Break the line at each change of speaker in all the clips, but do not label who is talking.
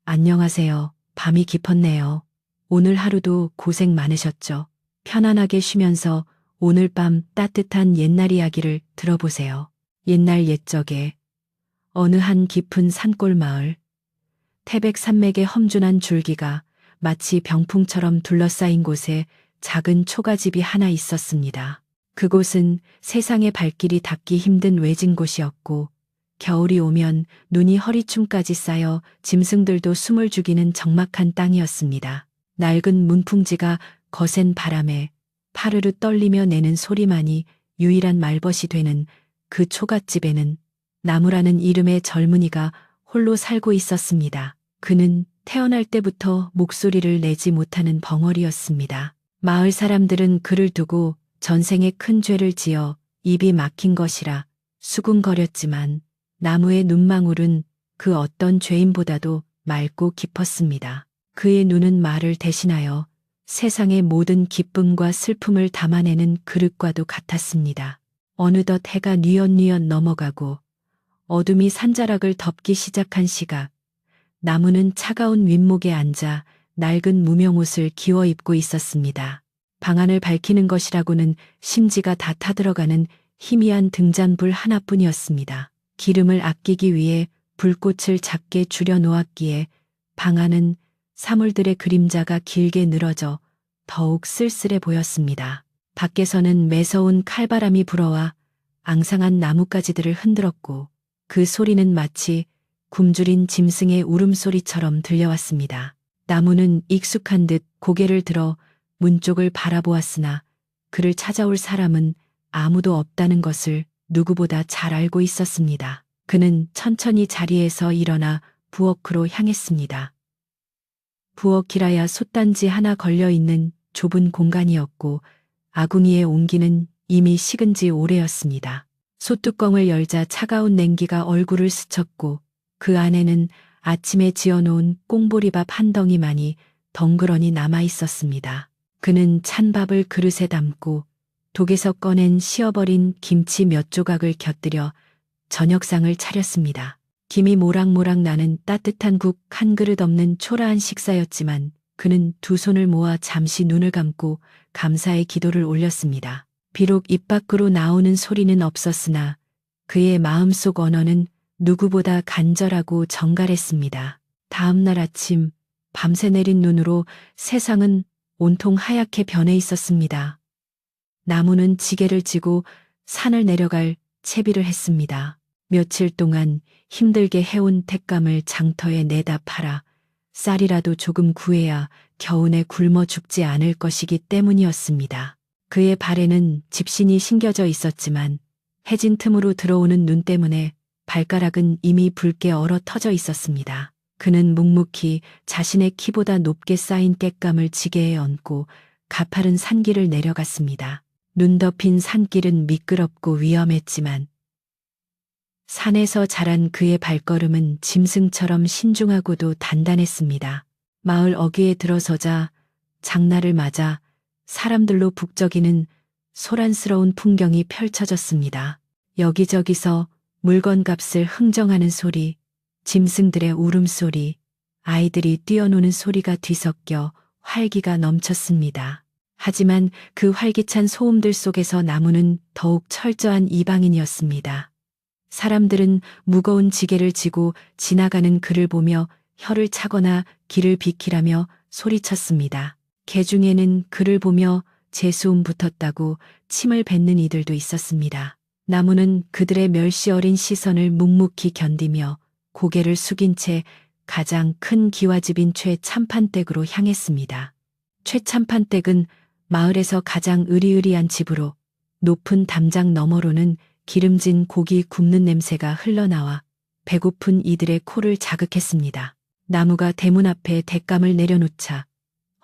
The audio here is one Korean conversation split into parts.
안녕하세요. 밤이 깊었네요. 오늘 하루도 고생 많으셨죠? 편안하게 쉬면서 오늘 밤 따뜻한 옛날 이야기를 들어보세요. 옛날 옛적에 어느 한 깊은 산골 마을, 태백산맥의 험준한 줄기가 마치 병풍처럼 둘러싸인 곳에 작은 초가집이 하나 있었습니다. 그곳은 세상의 발길이 닿기 힘든 외진 곳이었고, 겨울이 오면 눈이 허리춤까지 쌓여 짐승들도 숨을 죽이는 적막한 땅이었습니다. 낡은 문풍지가 거센 바람에 파르르 떨리며 내는 소리만이 유일한 말벗이 되는 그 초갓집에는 나무라는 이름의 젊은이가 홀로 살고 있었습니다. 그는 태어날 때부터 목소리를 내지 못하는 벙어리였습니다. 마을 사람들은 그를 두고 전생에 큰 죄를 지어 입이 막힌 것이라 수군거렸지만 나무의 눈망울은 그 어떤 죄인보다도 맑고 깊었습니다. 그의 눈은 말을 대신하여 세상의 모든 기쁨과 슬픔을 담아내는 그릇과도 같았습니다. 어느덧 해가 뉘엿뉘엿 넘어가고 어둠이 산자락을 덮기 시작한 시각, 나무는 차가운 윗목에 앉아 낡은 무명옷을 기워 입고 있었습니다. 방안을 밝히는 것이라고는 심지가 다 타들어가는 희미한 등잔불 하나뿐이었습니다. 기름을 아끼기 위해 불꽃을 작게 줄여 놓았기에 방 안은 사물들의 그림자가 길게 늘어져 더욱 쓸쓸해 보였습니다. 밖에서는 매서운 칼바람이 불어와 앙상한 나뭇가지들을 흔들었고 그 소리는 마치 굶주린 짐승의 울음소리처럼 들려왔습니다. 나무는 익숙한 듯 고개를 들어 문 쪽을 바라보았으나 그를 찾아올 사람은 아무도 없다는 것을 누구보다 잘 알고 있었습니다. 그는 천천히 자리에서 일어나 부엌으로 향했습니다. 부엌이라야 솥단지 하나 걸려있는 좁은 공간이었고 아궁이의 온기는 이미 식은 지 오래였습니다. 솥뚜껑을 열자 차가운 냉기가 얼굴을 스쳤고 그 안에는 아침에 지어놓은 꽁보리밥 한 덩이만이 덩그러니 남아 있었습니다. 그는 찬 밥을 그릇에 담고 독에서 꺼낸 시어버린 김치 몇 조각을 곁들여 저녁상을 차렸습니다. 김이 모락모락 나는 따뜻한 국 한 그릇 없는 초라한 식사였지만 그는 두 손을 모아 잠시 눈을 감고 감사의 기도를 올렸습니다. 비록 입 밖으로 나오는 소리는 없었으나 그의 마음속 언어는 누구보다 간절하고 정갈했습니다. 다음 날 아침 밤새 내린 눈으로 세상은 온통 하얗게 변해 있었습니다. 나무는 지게를 지고 산을 내려갈 채비를 했습니다. 며칠 동안 힘들게 해온 택감을 장터에 내다 팔아 쌀이라도 조금 구해야 겨우내 굶어 죽지 않을 것이기 때문이었습니다. 그의 발에는 집신이 신겨져 있었지만 해진 틈으로 들어오는 눈 때문에 발가락은 이미 붉게 얼어 터져 있었습니다. 그는 묵묵히 자신의 키보다 높게 쌓인 땔감을 지게에 얹고 가파른 산길을 내려갔습니다. 눈 덮인 산길은 미끄럽고 위험했지만 산에서 자란 그의 발걸음은 짐승처럼 신중하고도 단단했습니다. 마을 어귀에 들어서자 장날을 맞아 사람들로 북적이는 소란스러운 풍경이 펼쳐졌습니다. 여기저기서 물건값을 흥정하는 소리, 짐승들의 울음소리, 아이들이 뛰어노는 소리가 뒤섞여 활기가 넘쳤습니다. 하지만 그 활기찬 소음들 속에서 나무는 더욱 철저한 이방인이었습니다. 사람들은 무거운 지게를 지고 지나가는 그를 보며 혀를 차거나 귀를 비키라며 소리쳤습니다. 개 중에는 그를 보며 재수음 붙었다고 침을 뱉는 이들도 있었습니다. 나무는 그들의 멸시 어린 시선을 묵묵히 견디며 고개를 숙인 채 가장 큰 기와집인 최참판댁으로 향했습니다. 최참판댁은 마을에서 가장 으리으리한 집으로 높은 담장 너머로는 기름진 고기 굽는 냄새가 흘러나와 배고픈 이들의 코를 자극했습니다. 나무가 대문 앞에 땔감을 내려놓자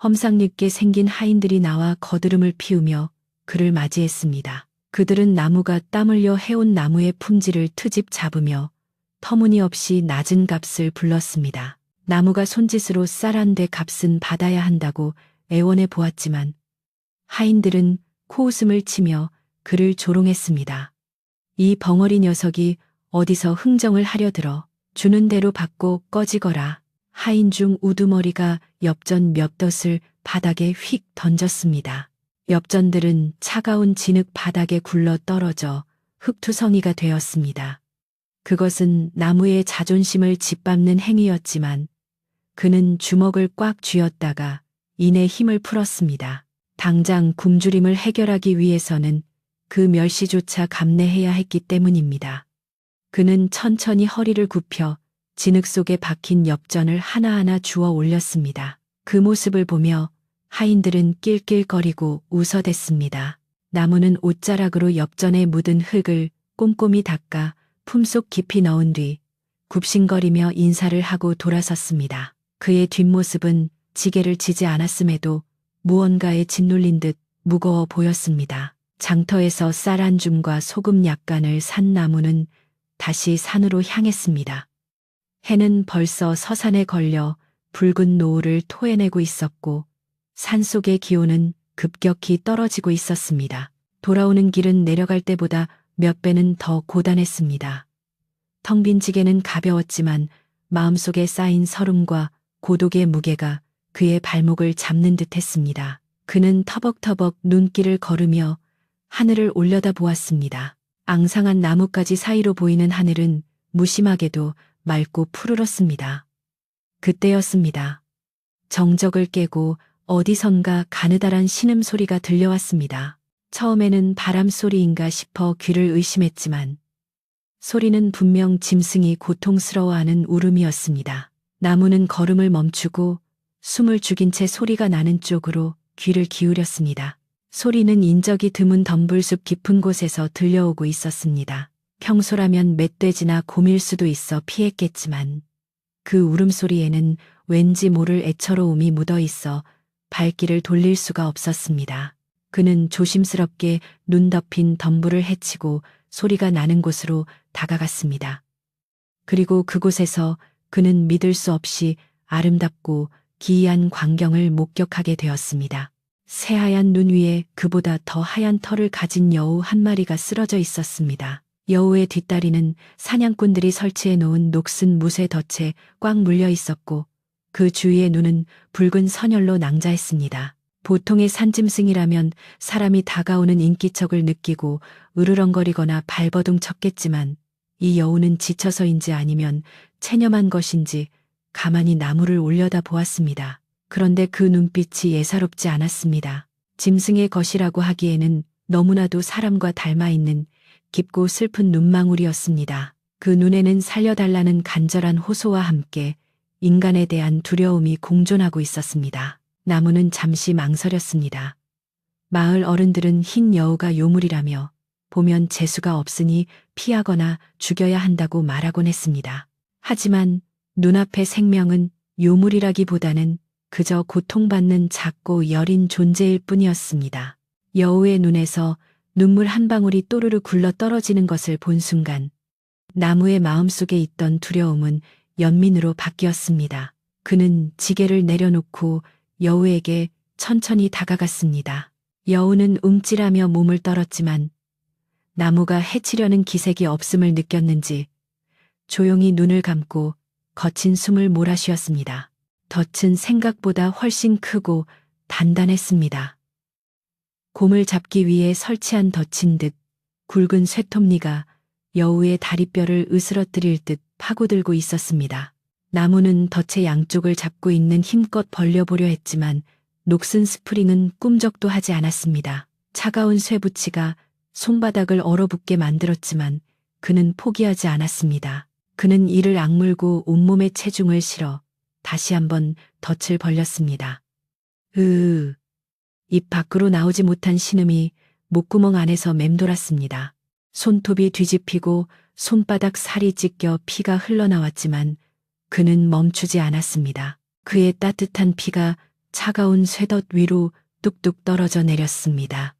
험상궂게 생긴 하인들이 나와 거드름을 피우며 그를 맞이했습니다. 그들은 나무가 땀 흘려 해온 나무의 품질을 트집 잡으며 터무니없이 낮은 값을 불렀습니다. 나무가 손짓으로 쌀 한 대 값은 받아야 한다고 애원해 보았지만 하인들은 코웃음을 치며 그를 조롱했습니다. 이 벙어리 녀석이 어디서 흥정을 하려 들어 주는 대로 받고 꺼지거라 하인 중 우두머리가 엽전 몇 덫을 바닥에 휙 던졌습니다. 엽전들은 차가운 진흙 바닥에 굴러 떨어져 흙투성이가 되었습니다. 그것은 나무의 자존심을 짓밟는 행위였지만 그는 주먹을 꽉 쥐었다가 이내 힘을 풀었습니다. 당장 굶주림을 해결하기 위해서는 그 멸시조차 감내해야 했기 때문입니다. 그는 천천히 허리를 굽혀 진흙 속에 박힌 엽전을 하나하나 주워 올렸습니다. 그 모습을 보며 하인들은 낄낄거리고 웃어댔습니다. 나무는 옷자락으로 엽전에 묻은 흙을 꼼꼼히 닦아 품속 깊이 넣은 뒤 굽신거리며 인사를 하고 돌아섰습니다. 그의 뒷모습은 지게를 지지 않았음에도 무언가에 짓눌린 듯 무거워 보였습니다. 장터에서 쌀 한 줌과 소금 약간을 산 나무는 다시 산으로 향했습니다. 해는 벌써 서산에 걸려 붉은 노을을 토해내고 있었고 산속의 기온은 급격히 떨어지고 있었습니다. 돌아오는 길은 내려갈 때보다 몇 배는 더 고단했습니다. 텅 빈 지게는 가벼웠지만 마음속에 쌓인 서름과 고독의 무게가 그의 발목을 잡는 듯 했습니다. 그는 터벅터벅 눈길을 걸으며 하늘을 올려다보았습니다. 앙상한 나뭇가지 사이로 보이는 하늘은 무심하게도 맑고 푸르렀습니다. 그때였습니다. 정적을 깨고 어디선가 가느다란 신음소리가 들려왔습니다. 처음에는 바람 소리인가 싶어 귀를 의심했지만 소리는 분명 짐승이 고통스러워하는 울음이었습니다. 나무는 걸음을 멈추고 숨을 죽인 채 소리가 나는 쪽으로 귀를 기울였습니다. 소리는 인적이 드문 덤불숲 깊은 곳에서 들려오고 있었습니다. 평소라면 멧돼지나 곰일 수도 있어 피했겠지만 그 울음소리에는 왠지 모를 애처로움이 묻어 있어 발길을 돌릴 수가 없었습니다. 그는 조심스럽게 눈 덮인 덤불을 헤치고 소리가 나는 곳으로 다가갔습니다. 그리고 그곳에서 그는 믿을 수 없이 아름답고 기이한 광경을 목격하게 되었습니다. 새하얀 눈 위에 그보다 더 하얀 털을 가진 여우 한 마리가 쓰러져 있었습니다. 여우의 뒷다리는 사냥꾼들이 설치해 놓은 녹슨 무쇠 덫에 꽉 물려 있었고 그 주위의 눈은 붉은 선혈로 낭자했습니다. 보통의 산짐승이라면 사람이 다가오는 인기척을 느끼고 으르렁거리거나 발버둥 쳤겠지만 이 여우는 지쳐서인지 아니면 체념한 것인지 가만히 나무를 올려다 보았습니다. 그런데 그 눈빛이 예사롭지 않았습니다. 짐승의 것이라고 하기에는 너무나도 사람과 닮아 있는 깊고 슬픈 눈망울이었습니다. 그 눈에는 살려달라는 간절한 호소와 함께 인간에 대한 두려움이 공존하고 있었습니다. 나무는 잠시 망설였습니다. 마을 어른들은 흰 여우가 요물이라며 보면 재수가 없으니 피하거나 죽여야 한다고 말하곤 했습니다. 하지만 눈앞의 생명은 요물이라기보다는 그저 고통받는 작고 여린 존재일 뿐이었습니다. 여우의 눈에서 눈물 한 방울이 또르르 굴러 떨어지는 것을 본 순간 나무의 마음속에 있던 두려움은 연민으로 바뀌었습니다. 그는 지게를 내려놓고 여우에게 천천히 다가갔습니다. 여우는 움찔하며 몸을 떨었지만 나무가 해치려는 기색이 없음을 느꼈는지 조용히 눈을 감고 거친 숨을 몰아쉬었습니다. 덫은 생각보다 훨씬 크고 단단했습니다. 곰을 잡기 위해 설치한 덫인 듯 굵은 쇠톱니가 여우의 다리뼈를 으스러뜨릴 듯 파고들고 있었습니다. 나무는 덫의 양쪽을 잡고 있는 힘껏 벌려보려 했지만 녹슨 스프링은 꿈쩍도 하지 않았습니다. 차가운 쇠붙이가 손바닥을 얼어붙게 만들었지만 그는 포기하지 않았습니다. 그는 이를 악물고 온몸에 체중을 실어 다시 한번 덫을 벌렸습니다. 입 밖으로 나오지 못한 신음이 목구멍 안에서 맴돌았습니다. 손톱이 뒤집히고 손바닥 살이 찢겨 피가 흘러나왔지만 그는 멈추지 않았습니다. 그의 따뜻한 피가 차가운 쇠덫 위로 뚝뚝 떨어져 내렸습니다.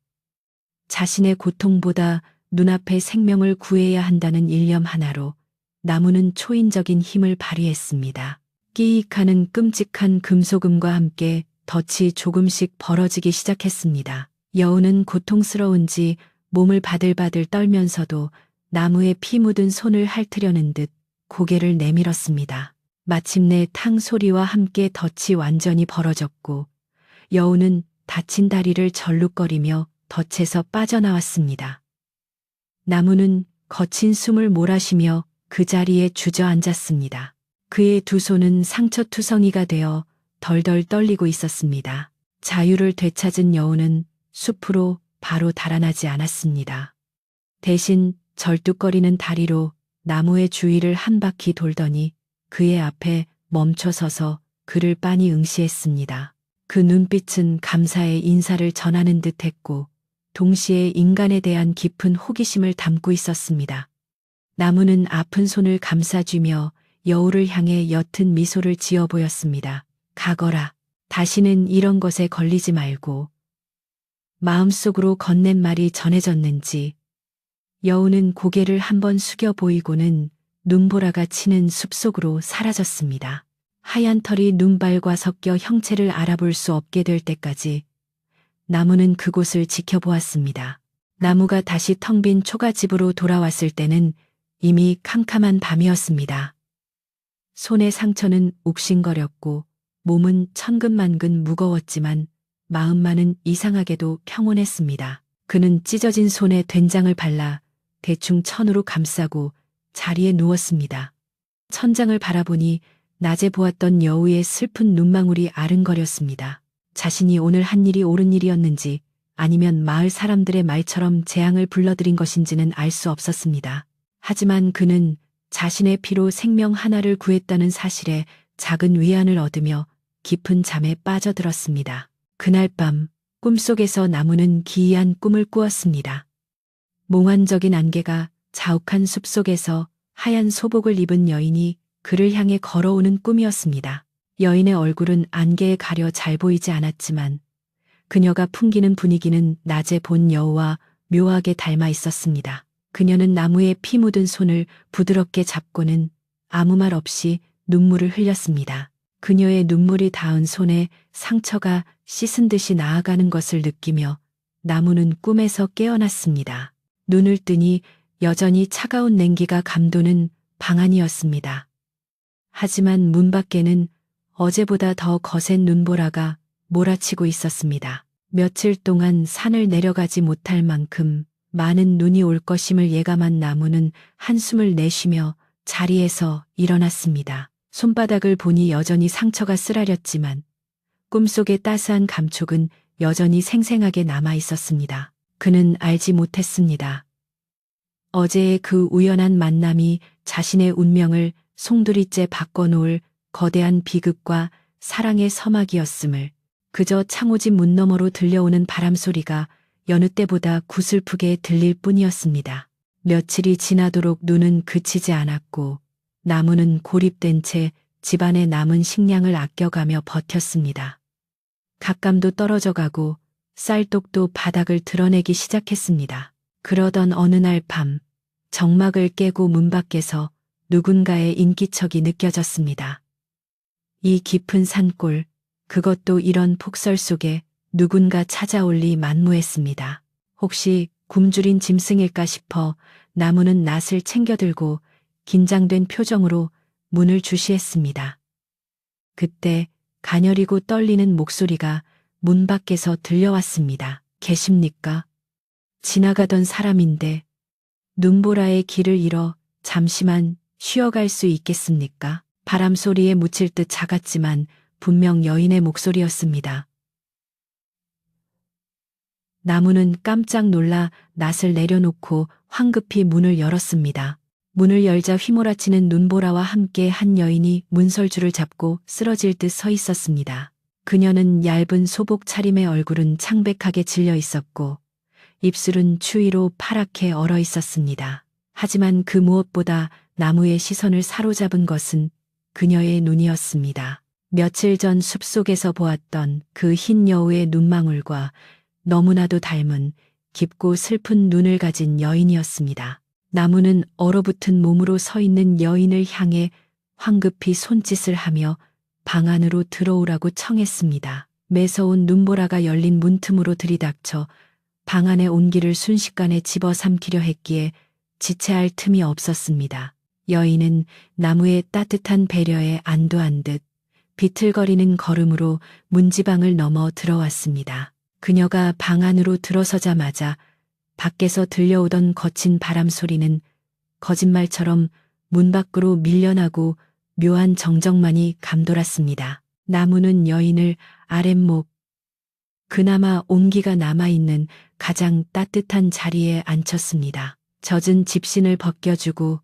자신의 고통보다 눈앞의 생명을 구해야 한다는 일념 하나로 나무는 초인적인 힘을 발휘했습니다. 끼익하는 끔찍한 금속음과 함께 덫이 조금씩 벌어지기 시작했습니다. 여우는 고통스러운지 몸을 바들바들 떨면서도 나무에 피 묻은 손을 핥으려는 듯 고개를 내밀었습니다. 마침내 탕 소리와 함께 덫이 완전히 벌어졌고 여우는 다친 다리를 절룩거리며 덫에서 빠져나왔습니다. 나무는 거친 숨을 몰아쉬며 그 자리에 주저앉았습니다. 그의 두 손은 상처투성이가 되어 덜덜 떨리고 있었습니다. 자유를 되찾은 여우는 숲으로 바로 달아나지 않았습니다. 대신 절뚝거리는 다리로 나무의 주위를 한 바퀴 돌더니 그의 앞에 멈춰 서서 그를 빤히 응시했습니다. 그 눈빛은 감사의 인사를 전하는 듯 했고 동시에 인간에 대한 깊은 호기심을 담고 있었습니다. 나무는 아픈 손을 감싸쥐며 여우를 향해 옅은 미소를 지어 보였습니다. 가거라. 다시는 이런 것에 걸리지 말고. 마음속으로 건넨 말이 전해졌는지 여우는 고개를 한번 숙여 보이고는 눈보라가 치는 숲속으로 사라졌습니다. 하얀 털이 눈발과 섞여 형체를 알아볼 수 없게 될 때까지 나무는 그곳을 지켜보았습니다. 나무가 다시 텅 빈 초가집으로 돌아왔을 때는 이미 캄캄한 밤이었습니다. 손의 상처는 욱신거렸고 몸은 천근만근 무거웠지만 마음만은 이상하게도 평온했습니다. 그는 찢어진 손에 된장을 발라 대충 천으로 감싸고 자리에 누웠습니다. 천장을 바라보니 낮에 보았던 여우의 슬픈 눈망울이 아른거렸습니다. 자신이 오늘 한 일이 옳은 일이었는지 아니면 마을 사람들의 말처럼 재앙을 불러들인 것인지는 알 수 없었습니다. 하지만 그는 자신의 피로 생명 하나를 구했다는 사실에 작은 위안을 얻으며 깊은 잠에 빠져들었습니다. 그날 밤 꿈속에서 나무는 기이한 꿈을 꾸었습니다. 몽환적인 안개가 자욱한 숲속에서 하얀 소복을 입은 여인이 그를 향해 걸어오는 꿈이었습니다. 여인의 얼굴은 안개에 가려 잘 보이지 않았지만 그녀가 풍기는 분위기는 낮에 본 여우와 묘하게 닮아 있었습니다. 그녀는 나무에 피 묻은 손을 부드럽게 잡고는 아무 말 없이 눈물을 흘렸습니다. 그녀의 눈물이 닿은 손에 상처가 씻은 듯이 나아가는 것을 느끼며 나무는 꿈에서 깨어났습니다. 눈을 뜨니 여전히 차가운 냉기가 감도는 방 안이었습니다. 하지만 문 밖에는 어제보다 더 거센 눈보라가 몰아치고 있었습니다. 며칠 동안 산을 내려가지 못할 만큼 많은 눈이 올 것임을 예감한 나무는 한숨을 내쉬며 자리에서 일어났습니다. 손바닥을 보니 여전히 상처가 쓰라렸지만 꿈속의 따스한 감촉은 여전히 생생하게 남아 있었습니다. 그는 알지 못했습니다. 어제의 그 우연한 만남이 자신의 운명을 송두리째 바꿔놓을 거대한 비극과 사랑의 서막이었음을, 그저 창호집 문 너머로 들려오는 바람소리가 여느 때보다 구슬프게 들릴 뿐이었습니다. 며칠이 지나도록 눈은 그치지 않았고 나무는 고립된 채 집안에 남은 식량을 아껴가며 버텼습니다. 갓감도 떨어져가고 쌀독도 바닥을 드러내기 시작했습니다. 그러던 어느 날 밤, 정막을 깨고 문 밖에서 누군가의 인기척이 느껴졌습니다. 이 깊은 산골, 그것도 이런 폭설 속에 누군가 찾아올 리 만무했습니다. 혹시 굶주린 짐승일까 싶어 나무는 낫을 챙겨들고 긴장된 표정으로 문을 주시했습니다. 그때 가녀리고 떨리는 목소리가 문 밖에서 들려왔습니다. 계십니까? 지나가던 사람인데 눈보라의 길을 잃어 잠시만 쉬어갈 수 있겠습니까? 바람 소리에 묻힐 듯 작았지만 분명 여인의 목소리였습니다. 나무는 깜짝 놀라 낫을 내려놓고 황급히 문을 열었습니다. 문을 열자 휘몰아치는 눈보라와 함께 한 여인이 문설주를 잡고 쓰러질 듯 서 있었습니다. 그녀는 얇은 소복 차림의 얼굴은 창백하게 질려 있었고 입술은 추위로 파랗게 얼어 있었습니다. 하지만 그 무엇보다 나무의 시선을 사로잡은 것은 그녀의 눈이었습니다. 며칠 전 숲속에서 보았던 그 흰 여우의 눈망울과 너무나도 닮은 깊고 슬픈 눈을 가진 여인이었습니다. 나무는 얼어붙은 몸으로 서 있는 여인을 향해 황급히 손짓을 하며 방 안으로 들어오라고 청했습니다. 매서운 눈보라가 열린 문틈으로 들이닥쳐 방 안의 온기를 순식간에 집어삼키려 했기에 지체할 틈이 없었습니다. 여인은 나무의 따뜻한 배려에 안도한 듯 비틀거리는 걸음으로 문지방을 넘어 들어왔습니다. 그녀가 방 안으로 들어서자마자 밖에서 들려오던 거친 바람 소리는 거짓말처럼 문 밖으로 밀려나고 묘한 정적만이 감돌았습니다. 나무는 여인을 아랫목, 그나마 온기가 남아있는 가장 따뜻한 자리에 앉혔습니다. 젖은 집신을 벗겨주고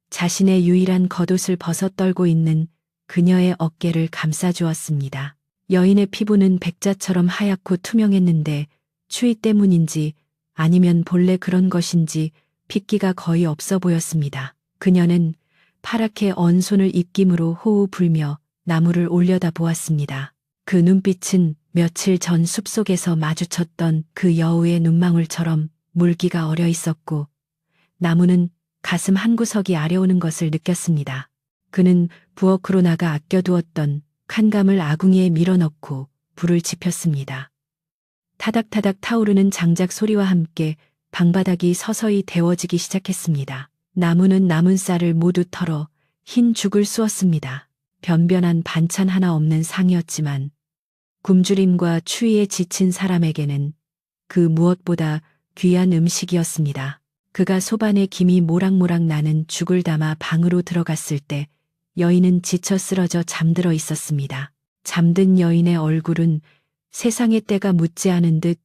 자신의 유일한 겉옷을 벗어떨고 있는 그녀의 어깨를 감싸주었습니다. 여인의 피부는 백자처럼 하얗고 투명했는데 추위 때문인지 아니면 본래 그런 것인지 핏기가 거의 없어 보였습니다. 그녀는 파랗게 언 손을 입김으로 호우 불며 나무를 올려다 보았습니다. 그 눈빛은 며칠 전 숲속에서 마주쳤던 그 여우의 눈망울처럼 물기가 어려 있었고 나무는 가슴 한구석이 아려오는 것을 느꼈습니다. 그는 부엌으로 나가 아껴두었던 칸감을 아궁이에 밀어넣고 불을 지폈습니다. 타닥타닥 타오르는 장작 소리와 함께 방바닥이 서서히 데워지기 시작했습니다. 나무는 남은 쌀을 모두 털어 흰 죽을 쑤었습니다. 변변한 반찬 하나 없는 상이었지만 굶주림과 추위에 지친 사람에게는 그 무엇보다 귀한 음식이었습니다. 그가 소반에 김이 모락모락 나는 죽을 담아 방으로 들어갔을 때 여인은 지쳐 쓰러져 잠들어 있었습니다. 잠든 여인의 얼굴은 세상의 때가 묻지 않은 듯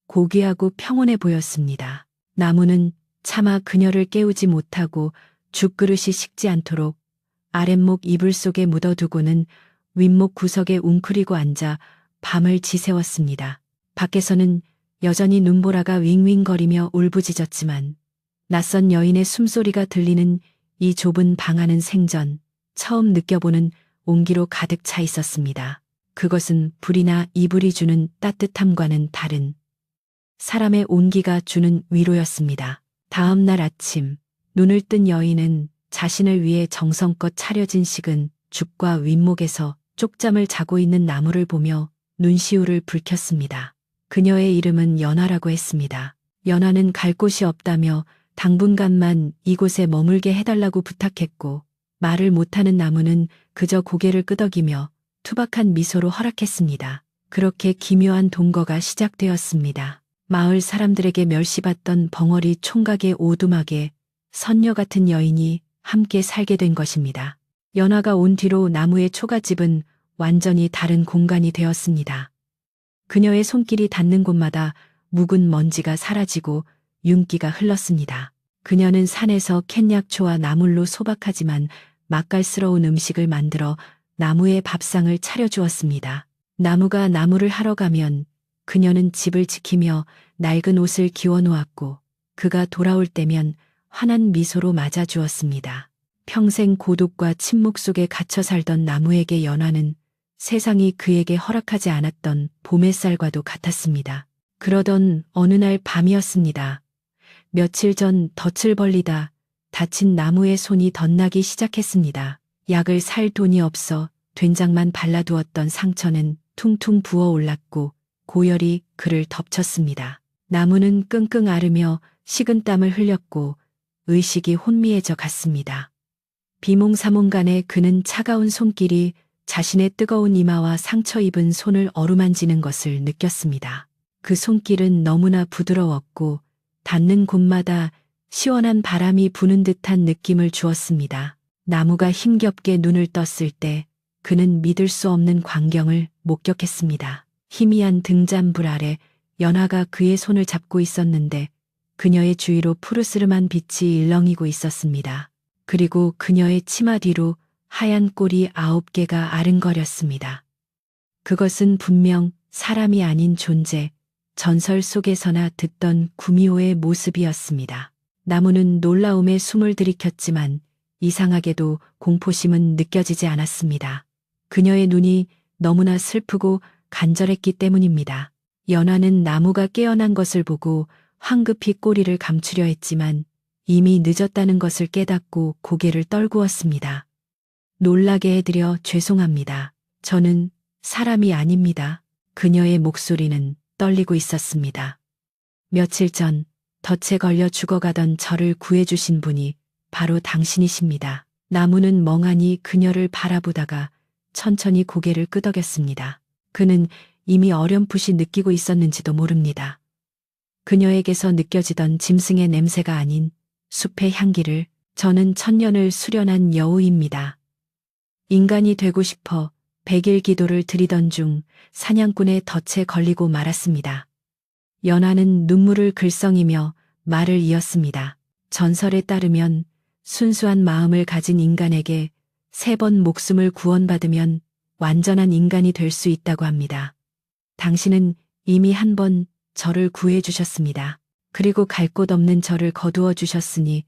고귀하고 평온해 보였습니다. 나무는 차마 그녀를 깨우지 못하고 죽그릇이 식지 않도록 아랫목 이불 속에 묻어두고는 윗목 구석에 웅크리고 앉아 밤을 지새웠습니다. 밖에서는 여전히 눈보라가 윙윙거리며 울부짖었지만 낯선 여인의 숨소리가 들리는 이 좁은 방 안은 생전 처음 느껴보는 온기로 가득 차 있었습니다. 그것은 불이나 이불이 주는 따뜻함과는 다른 사람의 온기가 주는 위로였습니다. 다음 날 아침 눈을 뜬 여인은 자신을 위해 정성껏 차려진 식은 죽과 윗목에서 쪽잠을 자고 있는 나무를 보며 눈시울을 붉혔습니다. 그녀의 이름은 연화라고 했습니다. 연화는 갈 곳이 없다며 당분간만 이곳에 머물게 해달라고 부탁했고 말을 못하는 나무는 그저 고개를 끄덕이며 투박한 미소로 허락했습니다. 그렇게 기묘한 동거가 시작되었습니다. 마을 사람들에게 멸시받던 벙어리 총각의 오두막에 선녀 같은 여인이 함께 살게 된 것입니다. 연화가 온 뒤로 나무의 초가집은 완전히 다른 공간이 되었습니다. 그녀의 손길이 닿는 곳마다 묵은 먼지가 사라지고 윤기가 흘렀습니다. 그녀는 산에서 캔약초와 나물로 소박하지만 맛깔스러운 음식을 만들어 나무의 밥상을 차려주었습니다. 나무가 나무를 하러 가면 그녀는 집을 지키며 낡은 옷을 기워 놓았고 그가 돌아올 때면 환한 미소로 맞아주었습니다. 평생 고독과 침묵 속에 갇혀 살던 나무에게 연화는 세상이 그에게 허락하지 않았던 봄햇살과도 같았습니다. 그러던 어느 날 밤이었습니다. 며칠 전 덫을 벌리다 다친 나무의 손이 덧나기 시작했습니다. 약을 살 돈이 없어 된장만 발라두었던 상처는 퉁퉁 부어올랐고 고열이 그를 덮쳤습니다. 나무는 끙끙 앓으며 식은땀을 흘렸고 의식이 혼미해져 갔습니다. 비몽사몽간에 그는 차가운 손길이 자신의 뜨거운 이마와 상처 입은 손을 어루만지는 것을 느꼈습니다. 그 손길은 너무나 부드러웠고 닿는 곳마다 시원한 바람이 부는 듯한 느낌을 주었습니다. 나무가 힘겹게 눈을 떴을 때 그는 믿을 수 없는 광경을 목격했습니다. 희미한 등잔불 아래 연화가 그의 손을 잡고 있었는데 그녀의 주위로 푸르스름한 빛이 일렁이고 있었습니다. 그리고 그녀의 치마 뒤로 하얀 꼬리 9개가 아른거렸습니다. 그것은 분명 사람이 아닌 존재, 전설 속에서나 듣던 구미호의 모습이었습니다. 나무는 놀라움에 숨을 들이켰지만 이상하게도 공포심은 느껴지지 않았습니다. 그녀의 눈이 너무나 슬프고 간절했기 때문입니다. 연화는 나무가 깨어난 것을 보고 황급히 꼬리를 감추려 했지만 이미 늦었다는 것을 깨닫고 고개를 떨구었습니다. 놀라게 해드려 죄송합니다. 저는 사람이 아닙니다. 그녀의 목소리는 떨리고 있었습니다. 며칠 전 덫에 걸려 죽어가던 저를 구해주신 분이 바로 당신이십니다. 나무는 멍하니 그녀를 바라보다가 천천히 고개를 끄덕였습니다. 그는 이미 어렴풋이 느끼고 있었는지도 모릅니다. 그녀에게서 느껴지던 짐승의 냄새가 아닌 숲의 향기를. 저는 천년을 수련한 여우입니다. 인간이 되고 싶어 100일 기도를 드리던 중 사냥꾼의 덫에 걸리고 말았습니다. 연하는 눈물을 글썽이며 말을 이었습니다. 전설에 따르면 순수한 마음을 가진 인간에게 3번 목숨을 구원받으면 완전한 인간이 될 수 있다고 합니다. 당신은 이미 한 번 저를 구해 주셨습니다. 그리고 갈 곳 없는 저를 거두어 주셨으니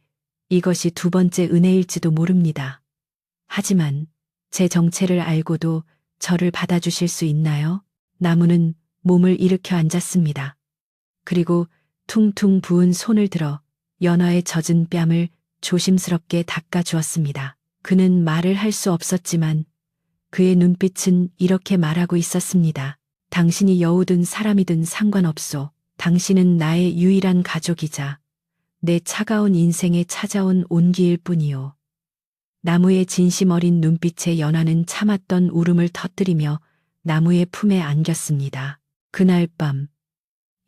이것이 2번째 은혜일지도 모릅니다. 하지만 제 정체를 알고도 저를 받아주실 수 있나요? 나무는 몸을 일으켜 앉았습니다. 그리고 퉁퉁 부은 손을 들어 연화의 젖은 뺨을 조심스럽게 닦아 주었습니다. 그는 말을 할 수 없었지만 그의 눈빛은 이렇게 말하고 있었습니다. 당신이 여우든 사람이든 상관없소. 당신은 나의 유일한 가족이자 내 차가운 인생에 찾아온 온기일 뿐이요. 나무의 진심 어린 눈빛에 연하는 참았던 울음을 터뜨리며 나무의 품에 안겼습니다. 그날 밤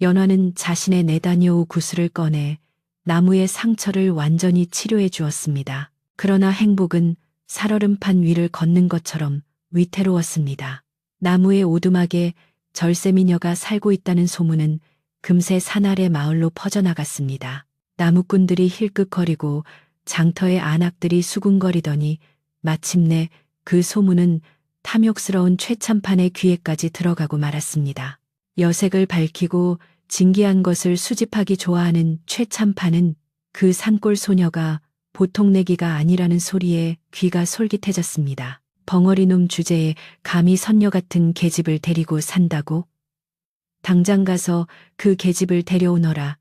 연하는 자신의 네다뇨우 구슬을 꺼내 나무의 상처를 완전히 치료해 주었습니다. 그러나 행복은 살얼음판 위를 걷는 것처럼 위태로웠습니다. 나무의 오두막에 절세미녀가 살고 있다는 소문은 금세 산아래 마을로 퍼져나갔습니다. 나무꾼들이 힐끗거리고 장터의 안악들이 수군거리더니 마침내 그 소문은 탐욕스러운 최참판의 귀에까지 들어가고 말았습니다. 여색을 밝히고 진기한 것을 수집하기 좋아하는 최참판은 그 산골 소녀가 보통 내기가 아니라는 소리에 귀가 솔깃해졌습니다. 벙어리놈 주제에 감히 선녀 같은 계집을 데리고 산다고? 당장 가서 그 계집을 데려오너라.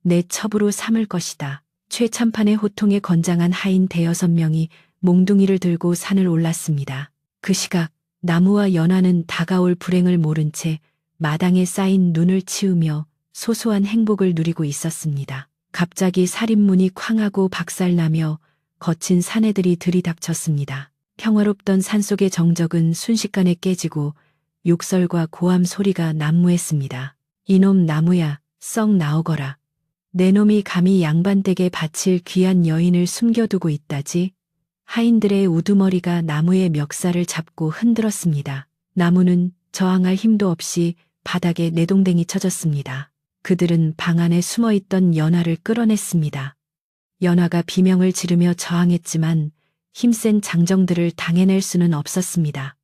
내 첩으로 삼을 것이다. 최참판의 호통에 건장한 하인 5-6명이 몽둥이를 들고 산을 올랐습니다. 그 시각 나무와 연하는 다가올 불행을 모른 채 마당에 쌓인 눈을 치우며 소소한 행복을 누리고 있었습니다. 갑자기 살인문이 쾅하고 박살나며 거친 사내들이 들이닥쳤습니다. 평화롭던 산속의 정적은 순식간에 깨지고 욕설과 고함 소리가 난무했습니다. 이놈 나무야, 썩 나오거라. 내 놈이 감히 양반댁에 바칠 귀한 여인을 숨겨두고 있다지? 하인들의 우두머리가 나무의 멱살을 잡고 흔들었습니다. 나무는 저항할 힘도 없이 바닥에 내동댕이 쳐졌습니다. 그들은 방 안에 숨어있던 연하를 끌어냈습니다. 연하가 비명을 지르며 저항했지만 힘센 장정들을 당해낼 수는 없었습니다.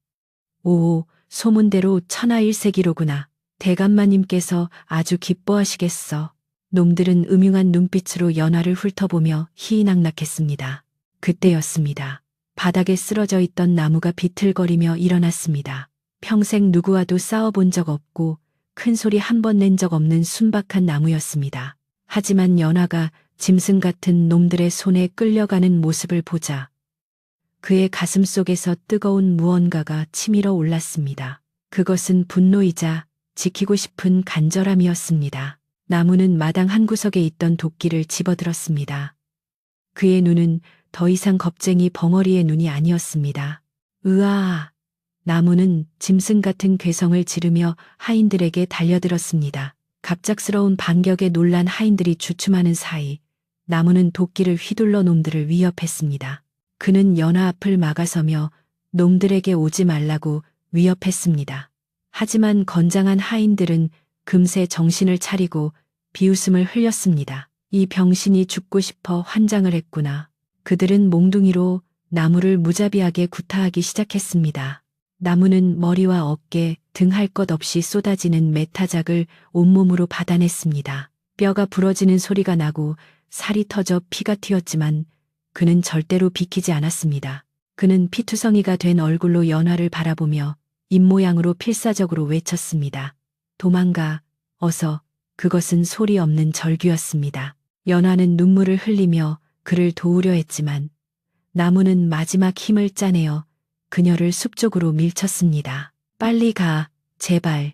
오, 소문대로 천하일색이로구나. 대감마님께서 아주 기뻐하시겠어. 놈들은 음흉한 눈빛으로 연하를 훑어보며 희희낙낙했습니다. 그때였습니다. 바닥에 쓰러져 있던 나무가 비틀거리며 일어났습니다. 평생 누구와도 싸워본 적 없고 큰 소리 한 번 낸 적 없는 순박한 나무였습니다. 하지만 연하가 짐승 같은 놈들의 손에 끌려가는 모습을 보자 그의 가슴 속에서 뜨거운 무언가가 치밀어 올랐습니다. 그것은 분노이자 지키고 싶은 간절함이었습니다. 나무는 마당 한 구석에 있던 도끼를 집어들었습니다. 그의 눈은 더 이상 겁쟁이 벙어리의 눈이 아니었습니다. 으아! 나무는 짐승 같은 괴성을 지르며 하인들에게 달려들었습니다. 갑작스러운 반격에 놀란 하인들이 주춤하는 사이 나무는 도끼를 휘둘러 놈들을 위협했습니다. 그는 연하 앞을 막아서며 놈들에게 오지 말라고 위협했습니다. 하지만 건장한 하인들은 금세 정신을 차리고 비웃음을 흘렸습니다. 이 병신이 죽고 싶어 환장을 했구나. 그들은 몽둥이로 나무를 무자비하게 구타하기 시작했습니다. 나무는 머리와 어깨, 등 할 것 없이 쏟아지는 메타작을 온몸으로 받아냈습니다. 뼈가 부러지는 소리가 나고 살이 터져 피가 튀었지만 그는 절대로 비키지 않았습니다. 그는 피투성이가 된 얼굴로 연하를 바라보며 입모양으로 필사적으로 외쳤습니다. 도망가, 어서. 그것은 소리 없는 절규였습니다. 연하는 눈물을 흘리며 그를 도우려 했지만 나무는 마지막 힘을 짜내어 그녀를 숲 쪽으로 밀쳤습니다. 빨리 가, 제발.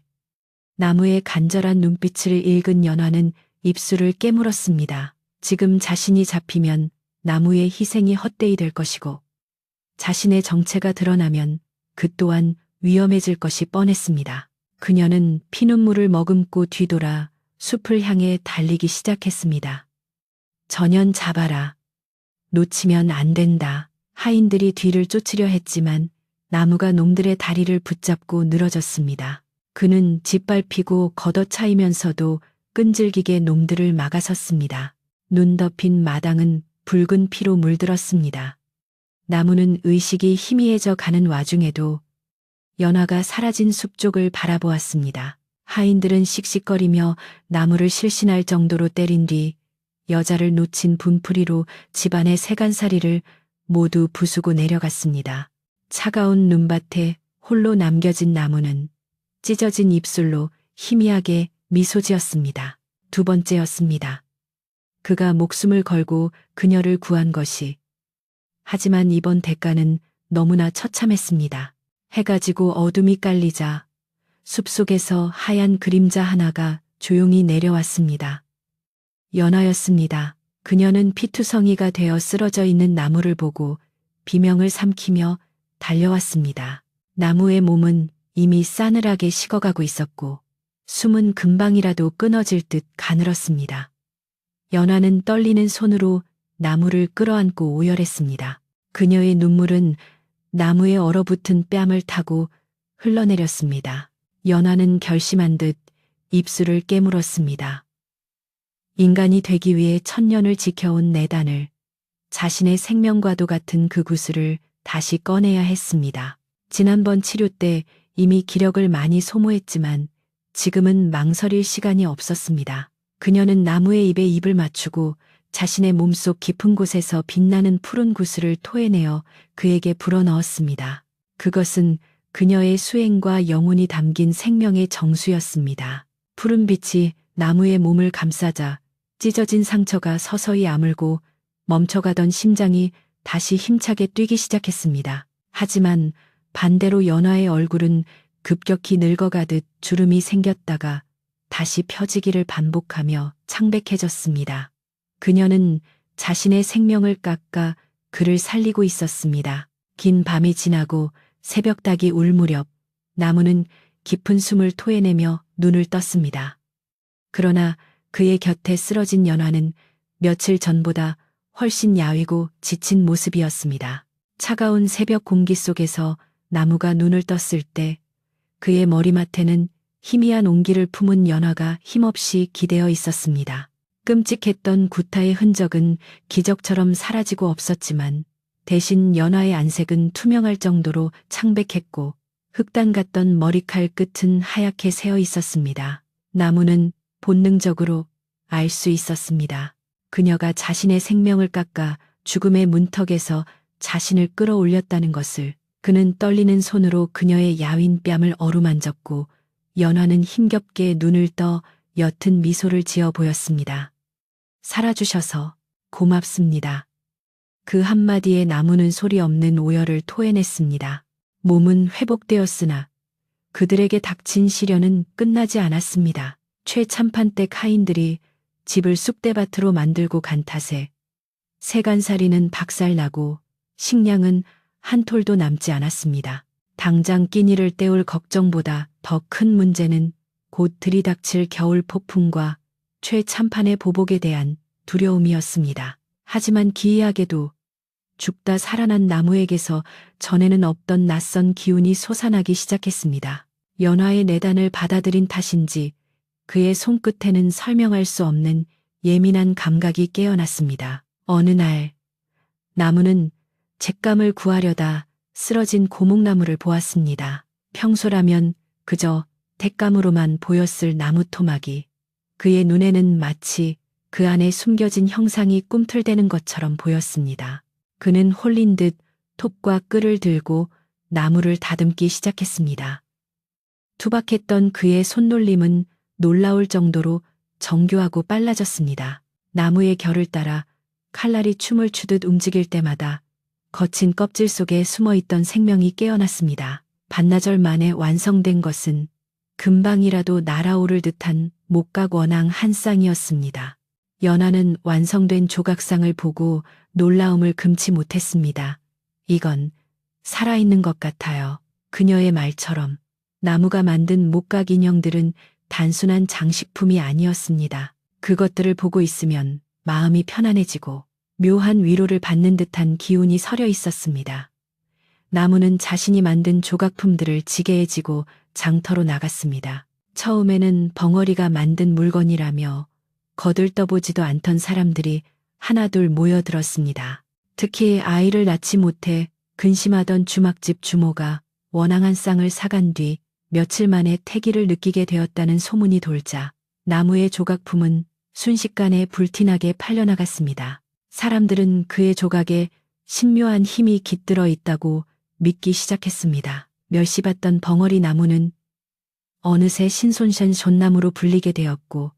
나무의 간절한 눈빛을 읽은 연하는 입술을 깨물었습니다. 지금 자신이 잡히면 나무의 희생이 헛되이 될 것이고 자신의 정체가 드러나면 그 또한 위험해질 것이 뻔했습니다. 그녀는 피눈물을 머금고 뒤돌아 숲을 향해 달리기 시작했습니다. 전연 잡아라. 놓치면 안 된다. 하인들이 뒤를 쫓으려 했지만 나무가 놈들의 다리를 붙잡고 늘어졌습니다. 그는 짓밟히고 걷어차이면서도 끈질기게 놈들을 막아섰습니다. 눈 덮인 마당은 붉은 피로 물들었습니다. 나무는 의식이 희미해져 가는 와중에도 연화가 사라진 숲 쪽을 바라보았습니다. 하인들은 씩씩거리며 나무를 실신할 정도로 때린 뒤 여자를 놓친 분풀이로 집안의 세간살이를 모두 부수고 내려갔습니다. 차가운 눈밭에 홀로 남겨진 나무는 찢어진 입술로 희미하게 미소 지었습니다. 두 번째였습니다. 그가 목숨을 걸고 그녀를 구한 것이. 하지만 이번 대가는 너무나 처참했습니다. 해가 지고 어둠이 깔리자 숲속에서 하얀 그림자 하나가 조용히 내려왔습니다. 연화였습니다. 그녀는 피투성이가 되어 쓰러져 있는 나무를 보고 비명을 삼키며 달려왔습니다. 나무의 몸은 이미 싸늘하게 식어가고 있었고 숨은 금방이라도 끊어질 듯 가늘었습니다. 연화는 떨리는 손으로 나무를 끌어안고 오열했습니다. 그녀의 눈물은 나무에 얼어붙은 뺨을 타고 흘러내렸습니다. 연화는 결심한 듯 입술을 깨물었습니다. 인간이 되기 위해 천년을 지켜온 내단을, 자신의 생명과도 같은 그 구슬을 다시 꺼내야 했습니다. 지난번 치료 때 이미 기력을 많이 소모했지만 지금은 망설일 시간이 없었습니다. 그녀는 나무의 입에 입을 맞추고 자신의 몸속 깊은 곳에서 빛나는 푸른 구슬을 토해내어 그에게 불어넣었습니다. 그것은 그녀의 수행과 영혼이 담긴 생명의 정수였습니다. 푸른 빛이 나무의 몸을 감싸자 찢어진 상처가 서서히 아물고 멈춰가던 심장이 다시 힘차게 뛰기 시작했습니다. 하지만 반대로 연화의 얼굴은 급격히 늙어가듯 주름이 생겼다가 다시 펴지기를 반복하며 창백해졌습니다. 그녀는 자신의 생명을 깎아 그를 살리고 있었습니다. 긴 밤이 지나고 새벽닭이 울 무렵 나무는 깊은 숨을 토해내며 눈을 떴습니다. 그러나 그의 곁에 쓰러진 연화는 며칠 전보다 훨씬 야위고 지친 모습이었습니다. 차가운 새벽 공기 속에서 나무가 눈을 떴을 때 그의 머리맡에는 희미한 온기를 품은 연화가 힘없이 기대어 있었습니다. 끔찍했던 구타의 흔적은 기적처럼 사라지고 없었지만 대신 연화의 안색은 투명할 정도로 창백했고 흑단 같던 머리칼 끝은 하얗게 새어 있었습니다. 나무는 본능적으로 알 수 있었습니다. 그녀가 자신의 생명을 깎아 죽음의 문턱에서 자신을 끌어올렸다는 것을. 그는 떨리는 손으로 그녀의 야윈 뺨을 어루만졌고 연화는 힘겹게 눈을 떠 옅은 미소를 지어 보였습니다. 살아주셔서 고맙습니다. 그 한마디에 나무는 소리 없는 오열을 토해냈습니다. 몸은 회복되었으나 그들에게 닥친 시련은 끝나지 않았습니다. 최참판댁 하인들이 집을 쑥대밭으로 만들고 간 탓에 세간살이는 박살나고 식량은 한 톨도 남지 않았습니다. 당장 끼니를 때울 걱정보다 더 큰 문제는 곧 들이닥칠 겨울 폭풍과 최참판의 보복에 대한 두려움이었습니다. 하지만 기이하게도 죽다 살아난 나무에게서 전에는 없던 낯선 기운이 솟아나기 시작했습니다. 연화의 내단을 받아들인 탓인지 그의 손끝에는 설명할 수 없는 예민한 감각이 깨어났습니다. 어느 날 나무는 잿감을 구하려다 쓰러진 고목나무를 보았습니다. 평소라면 그저 뎃감으로만 보였을 나무 토막이 그의 눈에는 마치 그 안에 숨겨진 형상이 꿈틀대는 것처럼 보였습니다. 그는 홀린 듯 톱과 끌을 들고 나무를 다듬기 시작했습니다. 투박했던 그의 손놀림은 놀라울 정도로 정교하고 빨라졌습니다. 나무의 결을 따라 칼날이 춤을 추듯 움직일 때마다 거친 껍질 속에 숨어있던 생명이 깨어났습니다. 반나절 만에 완성된 것은 금방이라도 날아오를 듯한 목각 원앙 한 쌍이었습니다. 연화는 완성된 조각상을 보고 놀라움을 금치 못했습니다. 이건 살아있는 것 같아요. 그녀의 말처럼 나무가 만든 목각 인형들은 단순한 장식품이 아니었습니다. 그것들을 보고 있으면 마음이 편안해지고 묘한 위로를 받는 듯한 기운이 서려 있었습니다. 나무는 자신이 만든 조각품들을 지게에 지고 장터로 나갔습니다. 처음에는 벙어리가 만든 물건이라며 거들떠보지도 않던 사람들이 하나둘 모여들었습니다. 특히 아이를 낳지 못해 근심하던 주막집 주모가 원앙한 쌍을 사간 뒤 며칠 만에 태기를 느끼게 되었다는 소문이 돌자 나무의 조각품은 순식간에 불티나게 팔려나갔습니다. 사람들은 그의 조각에 신묘한 힘이 깃들어 있다고 믿기 시작했습니다. 멸시받던 벙어리 나무는 어느새 신손션 쏨나무로 불리게 되었고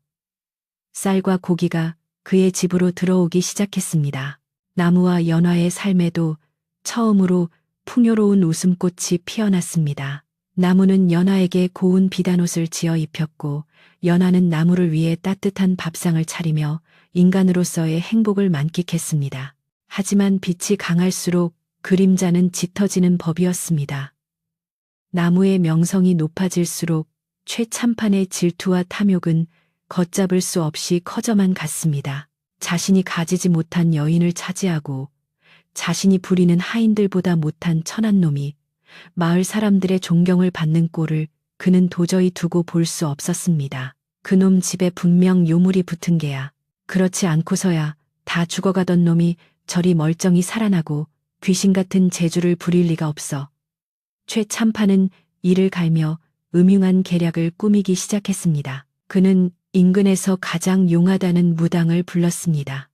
쌀과 고기가 그의 집으로 들어오기 시작했습니다. 나무와 연화의 삶에도 처음으로 풍요로운 웃음꽃이 피어났습니다. 나무는 연화에게 고운 비단옷을 지어 입혔고 연화는 나무를 위해 따뜻한 밥상을 차리며 인간으로서의 행복을 만끽했습니다. 하지만 빛이 강할수록 그림자는 짙어지는 법이었습니다. 나무의 명성이 높아질수록 최참판의 질투와 탐욕은 걷잡을 수 없이 커져만 갔습니다. 자신이 가지지 못한 여인을 차지하고 자신이 부리는 하인들보다 못한 천한 놈이 마을 사람들의 존경을 받는 꼴을 그는 도저히 두고 볼 수 없었습니다. 그놈 집에 분명 요물이 붙은 게야. 그렇지 않고서야 다 죽어가던 놈이 저리 멀쩡히 살아나고 귀신 같은 재주를 부릴 리가 없어. 최 참판은 이를 갈며 음흉한 계략을 꾸미기 시작했습니다. 그는 인근에서 가장 용하다는 무당을 불렀습니다.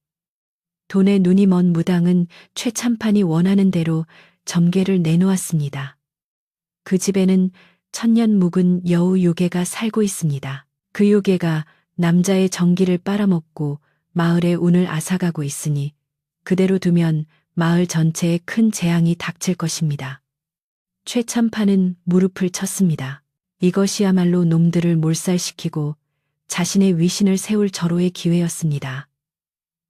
돈에 눈이 먼 무당은 최 참판이 원하는 대로 점괘를 내놓았습니다. 그 집에는 천년 묵은 여우 요괴가 살고 있습니다. 그 요괴가 남자의 정기를 빨아먹고 마을의 운을 앗아가고 있으니 그대로 두면 마을 전체에 큰 재앙이 닥칠 것입니다. 최 참판은 무릎을 쳤습니다. 이것이야말로 놈들을 몰살시키고 자신의 위신을 세울 절호의 기회였습니다.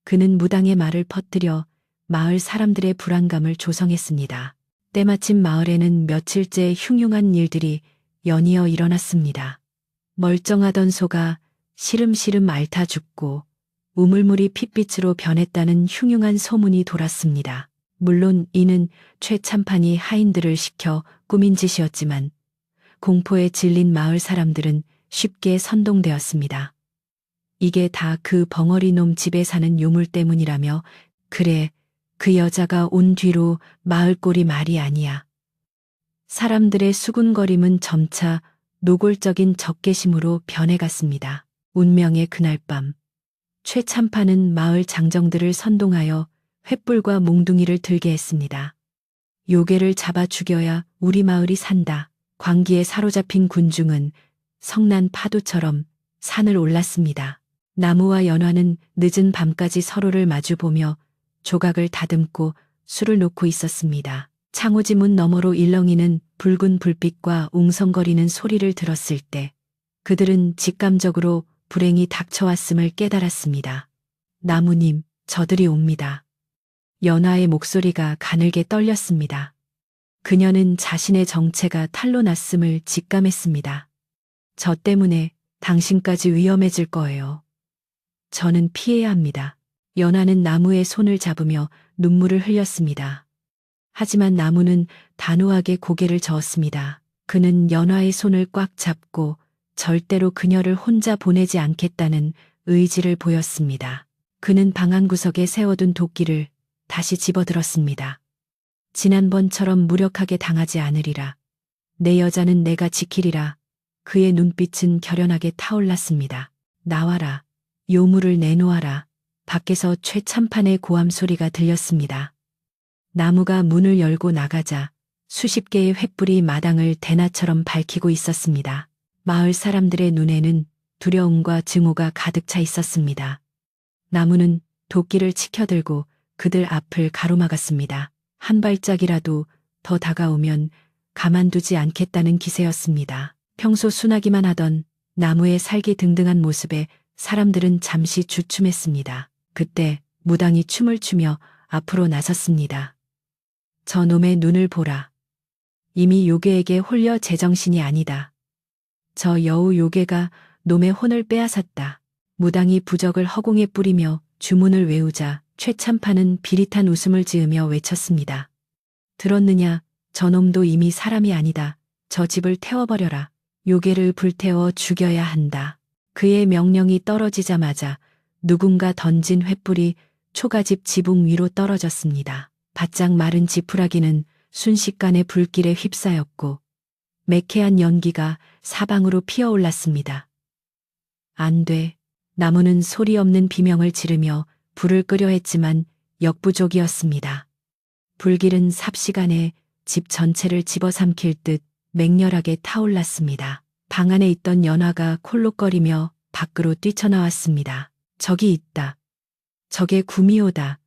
그는 무당의 말을 퍼뜨려 마을 사람들의 불안감을 조성했습니다. 때마침 마을에는 며칠째 흉흉한 일들이 연이어 일어났습니다. 멀쩡하던 소가 시름시름 앓다 죽고 우물물이 핏빛으로 변했다는 흉흉한 소문이 돌았습니다. 물론 이는 최 참판이 하인들을 시켜 꾸민 짓이었지만 공포에 질린 마을 사람들은 쉽게 선동되었습니다. 이게 다 그 벙어리 놈 집에 사는 요물 때문이라며 그래 그 여자가 온 뒤로 마을 꼴이 말이 아니야. 사람들의 수군거림은 점차 노골적인 적개심으로 변해갔습니다. 운명의 그날 밤 최 참판은 마을 장정들을 선동하여 횃불과 몽둥이를 들게 했습니다. 요괴를 잡아 죽여야 우리 마을이 산다. 광기에 사로잡힌 군중은 성난 파도처럼 산을 올랐습니다. 나무와 연화는 늦은 밤까지 서로를 마주보며 조각을 다듬고 술을 놓고 있었습니다. 창호지 문 너머로 일렁이는 붉은 불빛과 웅성거리는 소리를 들었을 때 그들은 직감적으로 불행이 닥쳐왔음을 깨달았습니다. 나무님, 저들이 옵니다. 연화의 목소리가 가늘게 떨렸습니다. 그녀는 자신의 정체가 탄로 났음을 직감했습니다. 저 때문에 당신까지 위험해질 거예요. 저는 피해야 합니다. 연화는 나무의 손을 잡으며 눈물을 흘렸습니다. 하지만 나무는 단호하게 고개를 저었습니다. 그는 연화의 손을 꽉 잡고 절대로 그녀를 혼자 보내지 않겠다는 의지를 보였습니다. 그는 방 한구석에 세워둔 도끼를 다시 집어들었습니다. 지난번처럼 무력하게 당하지 않으리라. 내 여자는 내가 지키리라. 그의 눈빛은 결연하게 타올랐습니다. 나와라. 요물을 내놓아라. 밖에서 최참판의 고함 소리가 들렸습니다. 나무가 문을 열고 나가자 수십 개의 횃불이 마당을 대낮처럼 밝히고 있었습니다. 마을 사람들의 눈에는 두려움과 증오가 가득 차 있었습니다. 나무는 도끼를 치켜들고 그들 앞을 가로막았습니다. 한 발짝이라도 더 다가오면 가만두지 않겠다는 기세였습니다. 평소 순하기만 하던 나무의 살기등등한 모습에 사람들은 잠시 주춤했습니다. 그때 무당이 춤을 추며 앞으로 나섰습니다. 저놈의 눈을 보라. 이미 요괴에게 홀려 제정신이 아니다. 저 여우 요괴가 놈의 혼을 빼앗았다. 무당이 부적을 허공에 뿌리며 주문을 외우자 최참판은 비릿한 웃음을 지으며 외쳤습니다. 들었느냐? 저놈도 이미 사람이 아니다. 저 집을 태워버려라. 요괴를 불태워 죽여야 한다. 그의 명령이 떨어지자마자 누군가 던진 횃불이 초가집 지붕 위로 떨어졌습니다. 바짝 마른 지푸라기는 순식간에 불길에 휩싸였고 매캐한 연기가 사방으로 피어올랐습니다. 안 돼. 나무는 소리 없는 비명을 지르며 불을 끄려 했지만 역부족이었습니다. 불길은 삽시간에 집 전체를 집어삼킬 듯 맹렬하게 타올랐습니다. 방 안에 있던 연화가 콜록거리며 밖으로 뛰쳐나왔습니다. 저기 있다. 저게 구미호다.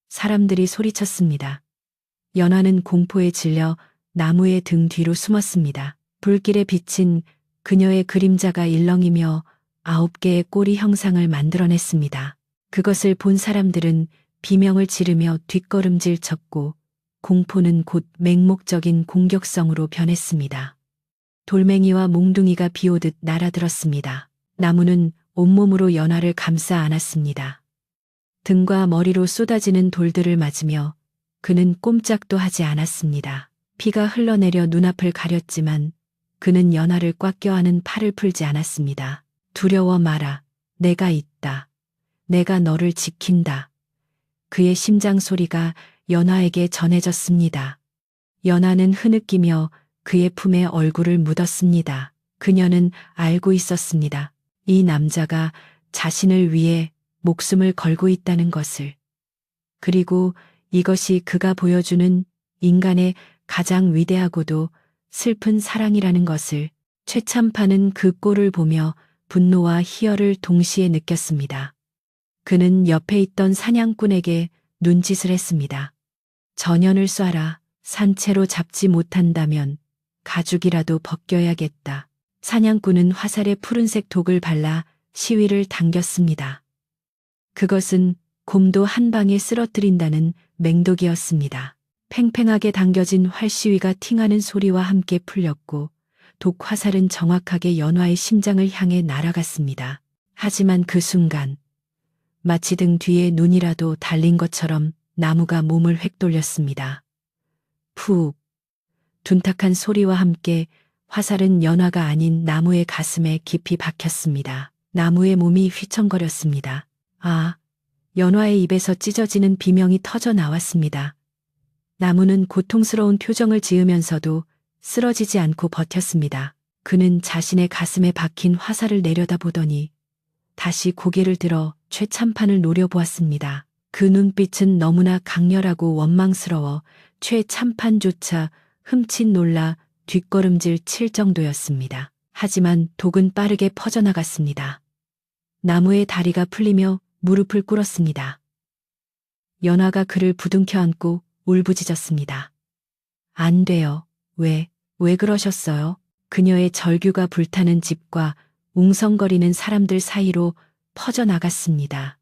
사람들이 소리쳤습니다. 연화는 공포에 질려 나무의 등 뒤로 숨었습니다. 불길에 비친 그녀의 그림자가 일렁이며 9개의 꼬리 형상을 만들어냈습니다. 그것을 본 사람들은 비명을 지르며 뒷걸음질 쳤고 공포는 곧 맹목적인 공격성으로 변했습니다. 돌멩이와 몽둥이가 비오듯 날아들었습니다. 나무는 온몸으로 연화를 감싸 안았습니다. 등과 머리로 쏟아지는 돌들을 맞으며 그는 꼼짝도 하지 않았습니다. 피가 흘러내려 눈앞을 가렸지만 그는 연화를 꽉 껴안은 팔을 풀지 않았습니다. 두려워 마라. 내가 있다. 내가 너를 지킨다. 그의 심장 소리가 연화에게 전해졌습니다. 연화는 흐느끼며 그의 품에 얼굴을 묻었습니다. 그녀는 알고 있었습니다. 이 남자가 자신을 위해 목숨을 걸고 있다는 것을. 그리고 이것이 그가 보여주는 인간의 가장 위대하고도 슬픈 사랑이라는 것을. 최참판은 그 꼴을 보며 분노와 희열을 동시에 느꼈습니다. 그는 옆에 있던 사냥꾼에게 눈짓을 했습니다. 전연을 쏴라. 산채로 잡지 못한다면 가죽이라도 벗겨야겠다. 사냥꾼은 화살에 푸른색 독을 발라 시위를 당겼습니다. 그것은 곰도 한 방에 쓰러뜨린다는 맹독이었습니다. 팽팽하게 당겨진 활시위가 팅하는 소리와 함께 풀렸고 독 화살은 정확하게 연화의 심장을 향해 날아갔습니다. 하지만 그 순간 마치 등 뒤에 눈이라도 달린 것처럼 나무가 몸을 획 돌렸습니다. 푹 둔탁한 소리와 함께 화살은 연화가 아닌 나무의 가슴에 깊이 박혔습니다. 나무의 몸이 휘청거렸습니다. 아, 연화의 입에서 찢어지는 비명이 터져 나왔습니다. 나무는 고통스러운 표정을 지으면서도 쓰러지지 않고 버텼습니다. 그는 자신의 가슴에 박힌 화살을 내려다보더니 다시 고개를 들어 최참판을 노려보았습니다. 그 눈빛은 너무나 강렬하고 원망스러워 최참판조차 흠칫 놀라 뒷걸음질 칠 정도였습니다. 하지만 독은 빠르게 퍼져나갔습니다. 나무의 다리가 풀리며 무릎을 꿇었습니다. 연화가 그를 부둥켜 안고 울부짖었습니다. 안 돼요. 왜 그러셨어요? 그녀의 절규가 불타는 집과 웅성거리는 사람들 사이로 퍼져나갔습니다.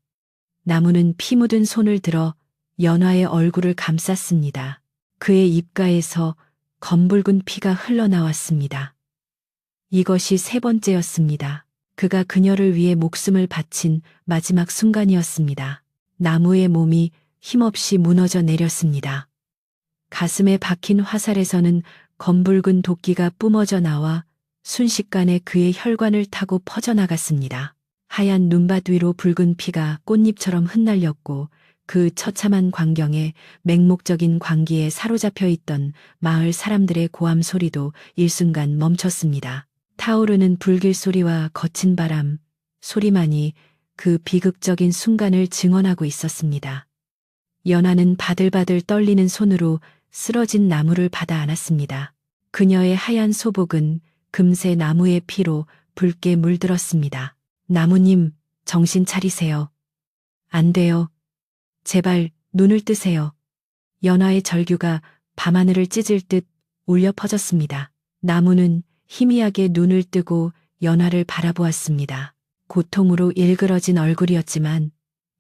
나무는 피 묻은 손을 들어 연화의 얼굴을 감쌌습니다. 그의 입가에서 검붉은 피가 흘러나왔습니다. 이것이 3번째였습니다. 그가 그녀를 위해 목숨을 바친 마지막 순간이었습니다. 나무의 몸이 힘없이 무너져 내렸습니다. 가슴에 박힌 화살에서는 검붉은 도끼가 뿜어져 나와 순식간에 그의 혈관을 타고 퍼져나갔습니다. 하얀 눈밭 위로 붉은 피가 꽃잎처럼 흩날렸고 그 처참한 광경에 맹목적인 광기에 사로잡혀 있던 마을 사람들의 고함 소리도 일순간 멈췄습니다. 타오르는 불길 소리와 거친 바람, 소리만이 그 비극적인 순간을 증언하고 있었습니다. 연화는 바들바들 떨리는 손으로 쓰러진 나무를 받아 안았습니다. 그녀의 하얀 소복은 금세 나무의 피로 붉게 물들었습니다. 나무님, 정신 차리세요. 안 돼요. 제발 눈을 뜨세요. 연화의 절규가 밤하늘을 찢을 듯 울려 퍼졌습니다. 나무는 희미하게 눈을 뜨고 연화를 바라보았습니다. 고통으로 일그러진 얼굴이었지만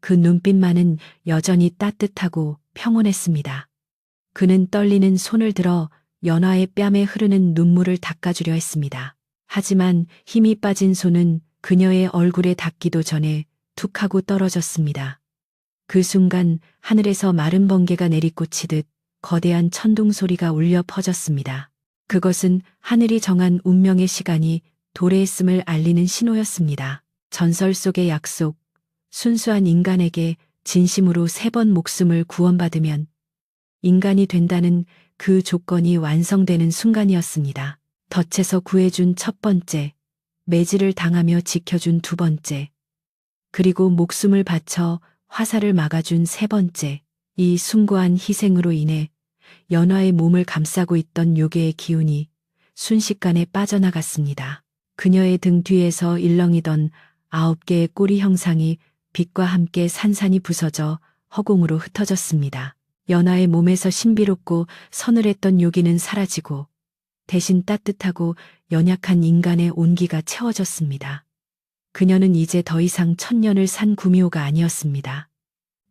그 눈빛만은 여전히 따뜻하고 평온했습니다. 그는 떨리는 손을 들어 연화의 뺨에 흐르는 눈물을 닦아주려 했습니다. 하지만 힘이 빠진 손은 그녀의 얼굴에 닿기도 전에 툭 하고 떨어졌습니다. 그 순간 하늘에서 마른 번개가 내리꽂히듯 거대한 천둥 소리가 울려 퍼졌습니다. 그것은 하늘이 정한 운명의 시간이 도래했음을 알리는 신호였습니다. 전설 속의 약속, 순수한 인간에게 진심으로 3번 목숨을 구원받으면 인간이 된다는 그 조건이 완성되는 순간이었습니다. 덫에서 구해준 첫 번째, 매질을 당하며 지켜준 두 번째, 그리고 목숨을 바쳐 화살을 막아준 세 번째. 이 숭고한 희생으로 인해 연화의 몸을 감싸고 있던 요괴의 기운이 순식간에 빠져나갔습니다. 그녀의 등 뒤에서 일렁이던 9개의 꼬리 형상이 빛과 함께 산산이 부서져 허공으로 흩어졌습니다. 연화의 몸에서 신비롭고 서늘했던 요기는 사라지고 대신 따뜻하고 연약한 인간의 온기가 채워졌습니다. 그녀는 이제 더 이상 천년을 산 구미호가 아니었습니다.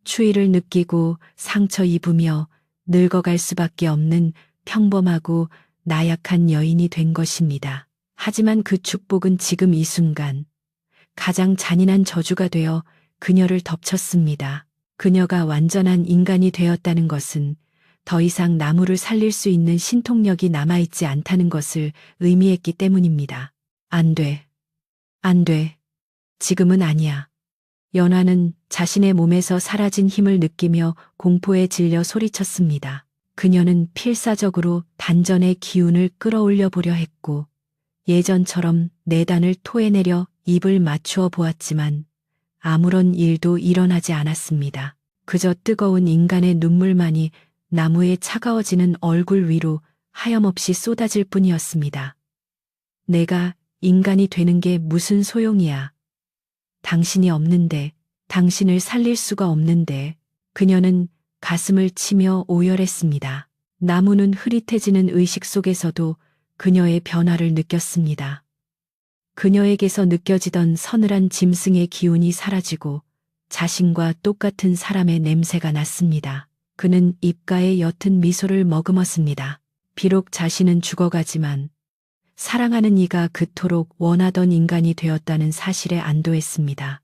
추위를 느끼고 상처 입으며 늙어갈 수밖에 없는 평범하고 나약한 여인이 된 것입니다. 하지만 그 축복은 지금 이 순간 가장 잔인한 저주가 되어 그녀를 덮쳤습니다. 그녀가 완전한 인간이 되었다는 것은 더 이상 나무를 살릴 수 있는 신통력이 남아있지 않다는 것을 의미했기 때문입니다. 안 돼. 안 돼. 지금은 아니야. 연화는 자신의 몸에서 사라진 힘을 느끼며 공포에 질려 소리쳤습니다. 그녀는 필사적으로 단전의 기운을 끌어올려 보려 했고 예전처럼 내단을 토해내려 입을 맞추어 보았지만 아무런 일도 일어나지 않았습니다. 그저 뜨거운 인간의 눈물만이 나무의 차가워지는 얼굴 위로 하염없이 쏟아질 뿐이었습니다. 내가 인간이 되는 게 무슨 소용이야. 당신이 없는데, 당신을 살릴 수가 없는데. 그녀는 가슴을 치며 오열했습니다. 나무는 흐릿해지는 의식 속에서도 그녀의 변화를 느꼈습니다. 그녀에게서 느껴지던 서늘한 짐승의 기운이 사라지고 자신과 똑같은 사람의 냄새가 났습니다. 그는 입가에 옅은 미소를 머금었습니다. 비록 자신은 죽어가지만 사랑하는 이가 그토록 원하던 인간이 되었다는 사실에 안도했습니다.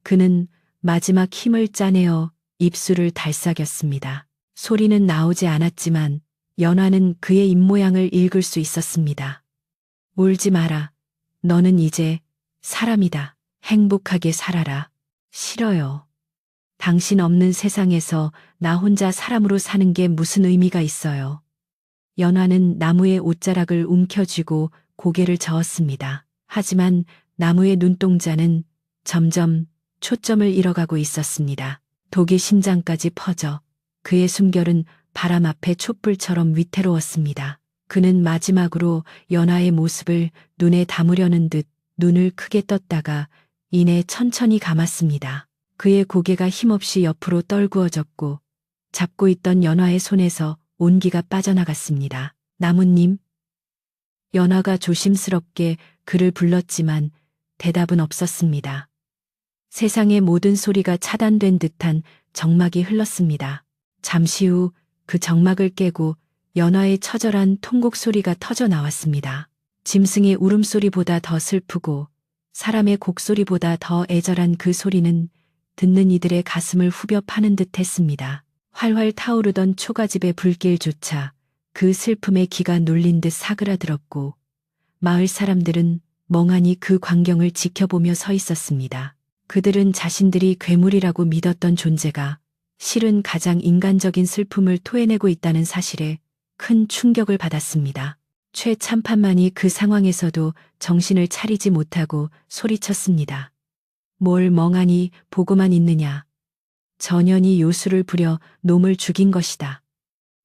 그는 마지막 힘을 짜내어 입술을 달싹였습니다. 소리는 나오지 않았지만 연화는 그의 입모양을 읽을 수 있었습니다. 울지 마라. 너는 이제 사람이다. 행복하게 살아라. 싫어요. 당신 없는 세상에서 나 혼자 사람으로 사는 게 무슨 의미가 있어요. 연화는 나무의 옷자락을 움켜쥐고 고개를 저었습니다. 하지만 나무의 눈동자는 점점 초점을 잃어가고 있었습니다. 독이 심장까지 퍼져 그의 숨결은 바람 앞에 촛불처럼 위태로웠습니다. 그는 마지막으로 연화의 모습을 눈에 담으려는 듯 눈을 크게 떴다가 이내 천천히 감았습니다. 그의 고개가 힘없이 옆으로 떨구어졌고 잡고 있던 연화의 손에서 온기가 빠져나갔습니다. 나무님. 연화가 조심스럽게 그를 불렀지만 대답은 없었습니다. 세상의 모든 소리가 차단된 듯한 정막이 흘렀습니다. 잠시 후 그 정막을 깨고 연화의 처절한 통곡 소리가 터져 나왔습니다. 짐승의 울음소리보다 더 슬프고 사람의 곡소리보다 더 애절한 그 소리는 듣는 이들의 가슴을 후벼 파는 듯 했습니다. 활활 타오르던 초가집의 불길조차 그 슬픔에 기가 눌린 듯 사그라들었고 마을 사람들은 멍하니 그 광경을 지켜보며 서 있었습니다. 그들은 자신들이 괴물이라고 믿었던 존재가 실은 가장 인간적인 슬픔을 토해내고 있다는 사실에 큰 충격을 받았습니다. 최참판만이 그 상황에서도 정신을 차리지 못하고 소리쳤습니다. 뭘 멍하니 보고만 있느냐. 전현이 요술을 부려 놈을 죽인 것이다.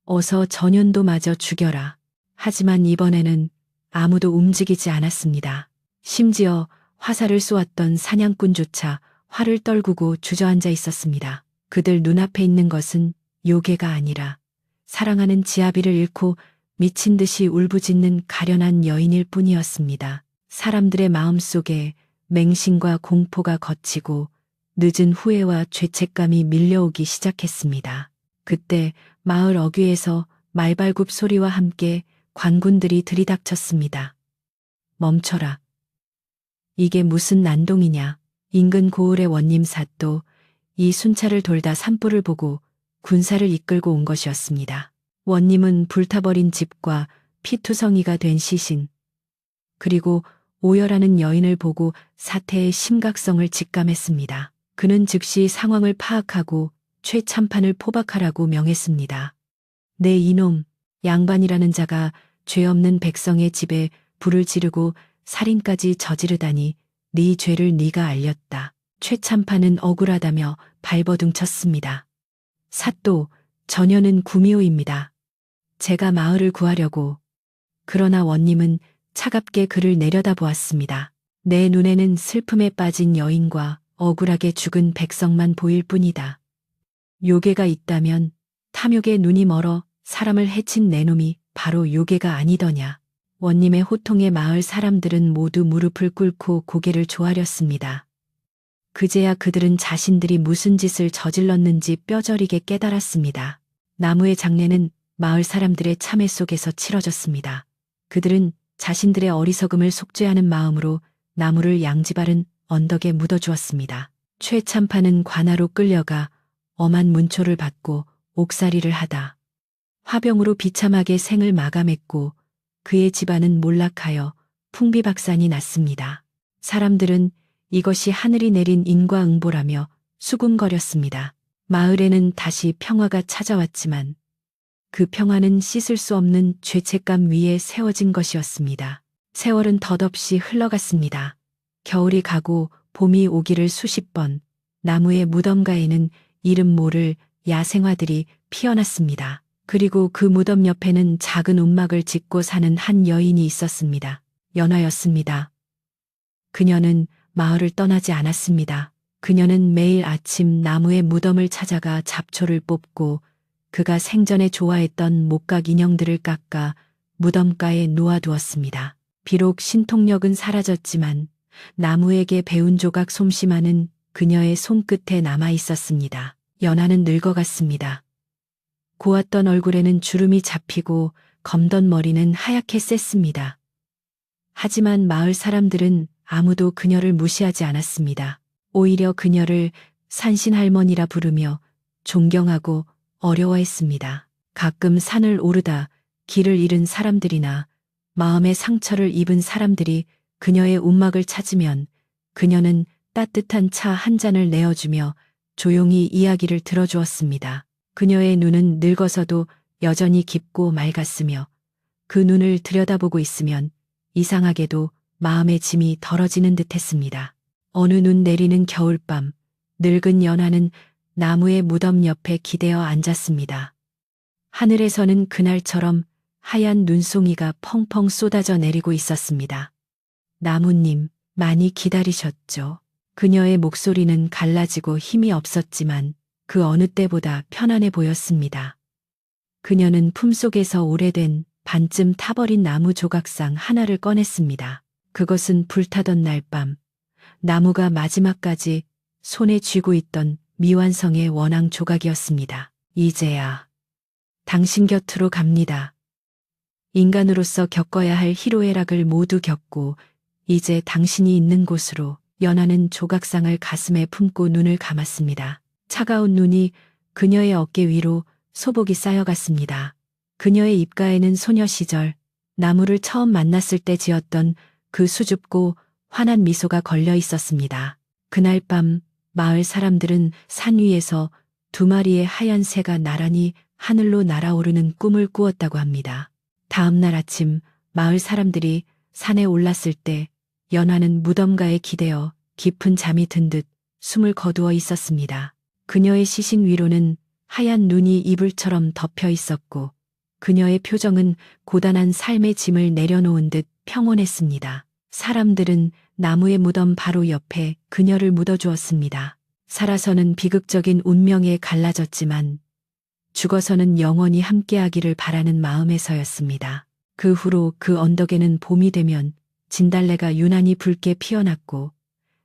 어서 전현도 마저 죽여라. 하지만 이번에는 아무도 움직이지 않았습니다. 심지어 화살을 쏘았던 사냥꾼조차 화를 떨구고 주저앉아 있었습니다. 그들 눈앞에 있는 것은 요괴가 아니라 사랑하는 지아비를 잃고 미친 듯이 울부짖는 가련한 여인일 뿐이었습니다. 사람들의 마음속에 맹신과 공포가 걷히고 늦은 후회와 죄책감이 밀려오기 시작했습니다. 그때 마을 어귀에서 말발굽 소리와 함께 관군들이 들이닥쳤습니다. 멈춰라. 이게 무슨 난동이냐. 인근 고을의 원님 사또 이 순찰을 돌다 산불을 보고 군사를 이끌고 온 것이었습니다. 원님은 불타버린 집과 피투성이가 된 시신, 그리고 오열하는 여인을 보고 사태의 심각성을 직감했습니다. 그는 즉시 상황을 파악하고 최참판을 포박하라고 명했습니다. 네 이놈, 양반이라는 자가 죄 없는 백성의 집에 불을 지르고 살인까지 저지르다니 네 죄를 네가 알렸다. 최참판은 억울하다며 발버둥 쳤습니다. 사또, 전혀는 구미호입니다. 제가 마을을 구하려고. 그러나 원님은 차갑게 그를 내려다보았습니다. 내 눈에는 슬픔에 빠진 여인과 억울하게 죽은 백성만 보일 뿐이다. 요괴가 있다면 탐욕에 눈이 멀어 사람을 해친 내 놈이 바로 요괴가 아니더냐. 원님의 호통에 마을 사람들은 모두 무릎을 꿇고 고개를 조아렸습니다. 그제야 그들은 자신들이 무슨 짓을 저질렀는지 뼈저리게 깨달았습니다. 나무의 장례는 마을 사람들의 참회 속에서 치러졌습니다. 그들은 자신들의 어리석음을 속죄하는 마음으로 나무를 양지바른 언덕에 묻어주었습니다. 최참판은 관아로 끌려가 엄한 문초를 받고 옥살이를 하다 화병으로 비참하게 생을 마감했고 그의 집안은 몰락하여 풍비박산이 났습니다. 사람들은 이것이 하늘이 내린 인과응보라며 수군거렸습니다. 마을에는 다시 평화가 찾아왔지만 그 평화는 씻을 수 없는 죄책감 위에 세워진 것이었습니다. 세월은 덧없이 흘러갔습니다. 겨울이 가고 봄이 오기를 수십 번 나무의 무덤가에는 이름 모를 야생화들이 피어났습니다. 그리고 그 무덤 옆에는 작은 움막을 짓고 사는 한 여인이 있었습니다. 연화였습니다. 그녀는 마을을 떠나지 않았습니다. 그녀는 매일 아침 나무의 무덤을 찾아가 잡초를 뽑고 그가 생전에 좋아했던 목각 인형들을 깎아 무덤가에 놓아두었습니다. 비록 신통력은 사라졌지만 나무에게 배운 조각 솜씨만은 그녀의 손끝에 남아 있었습니다. 연하는 늙어갔습니다. 고왔던 얼굴에는 주름이 잡히고 검던 머리는 하얗게 셌습니다. 하지만 마을 사람들은 아무도 그녀를 무시하지 않았습니다. 오히려 그녀를 산신할머니라 부르며 존경하고 어려워했습니다. 가끔 산을 오르다 길을 잃은 사람들이나 마음의 상처를 입은 사람들이 그녀의 움막을 찾으면 그녀는 따뜻한 차 한 잔을 내어주며 조용히 이야기를 들어주었습니다. 그녀의 눈은 늙어서도 여전히 깊고 맑았으며 그 눈을 들여다보고 있으면 이상하게도 마음의 짐이 덜어지는 듯했습니다. 어느 눈 내리는 겨울밤, 늙은 연하는 나무의 무덤 옆에 기대어 앉았습니다. 하늘에서는 그날처럼 하얀 눈송이가 펑펑 쏟아져 내리고 있었습니다. 나무님, 많이 기다리셨죠? 그녀의 목소리는 갈라지고 힘이 없었지만 그 어느 때보다 편안해 보였습니다. 그녀는 품속에서 오래된 반쯤 타버린 나무 조각상 하나를 꺼냈습니다. 그것은 불타던 날 밤, 나무가 마지막까지 손에 쥐고 있던 미완성의 원앙 조각이었습니다. 이제야 당신 곁으로 갑니다. 인간으로서 겪어야 할 희로애락을 모두 겪고 이제 당신이 있는 곳으로. 연하는 조각상을 가슴에 품고 눈을 감았습니다. 차가운 눈이 그녀의 어깨 위로 소복이 쌓여갔습니다. 그녀의 입가에는 소녀 시절 나무를 처음 만났을 때 지었던 그 수줍고 환한 미소가 걸려 있었습니다. 그날 밤 마을 사람들은 산 위에서 두 마리의 하얀 새가 나란히 하늘로 날아오르는 꿈을 꾸었다고 합니다. 다음 날 아침 마을 사람들이 산에 올랐을 때 연하는 무덤가에 기대어 깊은 잠이 든 듯 숨을 거두어 있었습니다. 그녀의 시신 위로는 하얀 눈이 이불처럼 덮여 있었고 그녀의 표정은 고단한 삶의 짐을 내려놓은 듯 평온했습니다. 사람들은 나무의 무덤 바로 옆에 그녀를 묻어주었습니다. 살아서는 비극적인 운명에 갈라졌지만 죽어서는 영원히 함께하기를 바라는 마음에서였습니다. 그 후로 그 언덕에는 봄이 되면 진달래가 유난히 붉게 피어났고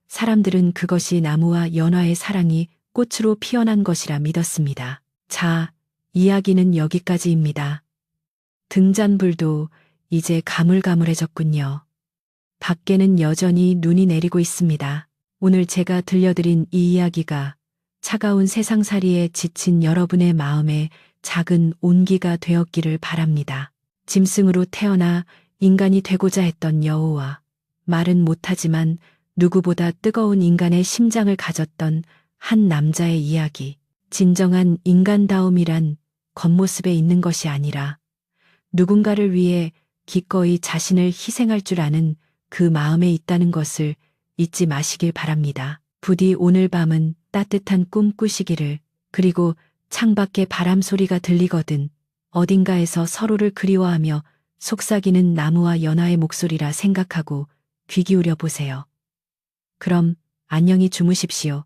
사람들은 그것이 나무와 연화의 사랑이 꽃으로 피어난 것이라 믿었습니다. 자, 이야기는 여기까지입니다. 등잔불도 이제 가물가물해졌군요. 밖에는 여전히 눈이 내리고 있습니다. 오늘 제가 들려드린 이 이야기가 차가운 세상살이에 지친 여러분의 마음에 작은 온기가 되었기를 바랍니다. 짐승으로 태어나 인간이 되고자 했던 여우와 말은 못하지만 누구보다 뜨거운 인간의 심장을 가졌던 한 남자의 이야기. 진정한 인간다움이란 겉모습에 있는 것이 아니라 누군가를 위해 기꺼이 자신을 희생할 줄 아는 그 마음에 있다는 것을 잊지 마시길 바랍니다. 부디 오늘 밤은 따뜻한 꿈 꾸시기를, 그리고 창밖에 바람 소리가 들리거든 어딘가에서 서로를 그리워하며 속삭이는 나무와 연화의 목소리라 생각하고 귀 기울여 보세요. 그럼 안녕히 주무십시오.